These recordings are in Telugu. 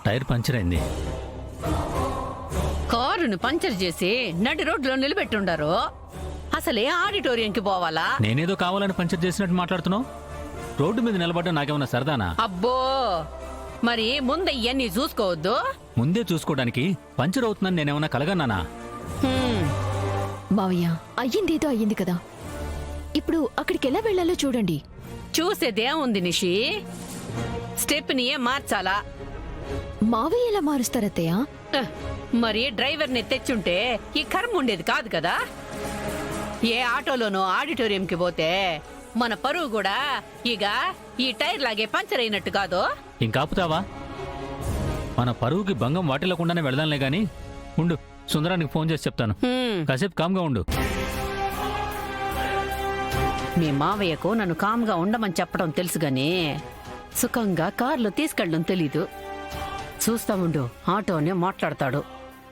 టైర్ పంచర్ అయింది. కారును పంచర్ చేసి నడి రోడ్లో నిలబెట్టుండారు. అసలే ఆడిటోరియంకి పోవాలా? నేనేదో కావాలని పంచర్ చేసినట్టు మాట్లాడుతున్నావు. రోడ్డు మీద నిలబడ్డా నాకేమన్నా సరదానా? అబ్బో, మరి ముందు ఇవన్నీ చూసుకోవద్దు. ముందే చూసుకోవడానికి పంచర్ అవుతుందని నేనేమన్నా కలగన్నానా? మావయ్య, అయ్యిందేదో అయ్యింది కదా, ఇప్పుడు అక్కడికి ఎలా వెళ్లాలో చూడండి. చూసేదేముంది నిషి, స్టెప్ని మార్చాలా. మావయ్య ఎలా మారుస్తారత్తయ్య? మరి డ్రైవర్ని తెచ్చుంటే ఈ కర్మ ఉండేది కాదు కదా. ఏ ఆటోలోనో ఆడిటోరియంకి పోతే మన పరువు కూడా ఇక ఈ టైర్ లాగే పంచర్ అయినట్టు కాదు. ఇంకాపుతావా? మన పరువుకి భంగం వాటిల్లకుండానే వెళదాంలే గాని. ఉండు, సుందరానికి ఫోన్ చేసి చెప్తాను. కాసేపు కామ్గా ఉండు. మీ మావయ్యకు నన్ను కామ్గా ఉండమని చెప్పడం తెలుసు గాని సుఖంగా కార్లో తీసుకెళ్ళడం తెలీదు. చూస్తా ఉండు, ఆటోనే మాట్లాడతాడు.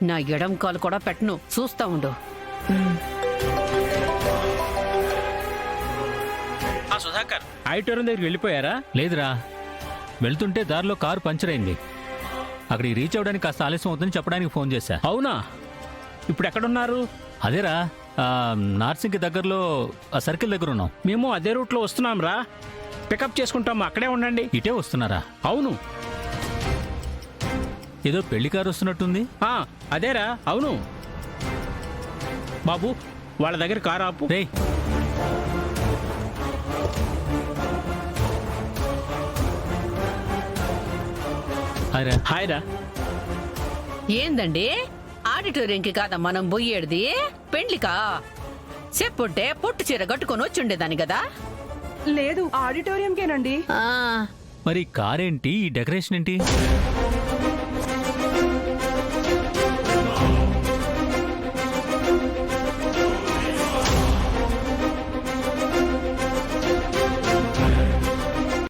నా ఎడం కాలు కూడా పెట్టను, చూస్తా ఉండు. సుధాకర్, ఆడిటోరియం దగ్గరికి వెళ్ళిపోయారా? లేదురా, వెళ్తుంటే దారిలో కారు పంచర్ అయింది. అక్కడికి రీచ్ అవ్వడానికి కాస్త ఆలస్యం అవుతుందని చెప్పడానికి ఫోన్ చేశా. అవునా? ఇప్పుడు ఎక్కడున్నారు? అదేరా, నార్సింగ్కి దగ్గరలో ఆ సర్కిల్ దగ్గర ఉన్నాం. మేము అదే రూట్లో వస్తున్నాం రా, పికప్ చేసుకుంటాము, అక్కడే ఉండండి. ఇటే వస్తున్నారా? అవును. ఏదో పెళ్లి కారు వస్తున్నట్టుంది. అదేరా, అవును. బాబు, వాళ్ళ దగ్గర కారు ఆపు. రేయ్, హాయ్ రా. ఏందండి, ఆడిటోరియంకి కాదా మనం పోయేది, పెండ్లికా? చెప్పుంటే పొట్టు చీర కట్టుకొని వచ్చిండేదాన్ని కదా. లేదు, ఆడిటోరియంకేనండి. మరి కారేంటి, ఈ డెకరేషన్ ఏంటి?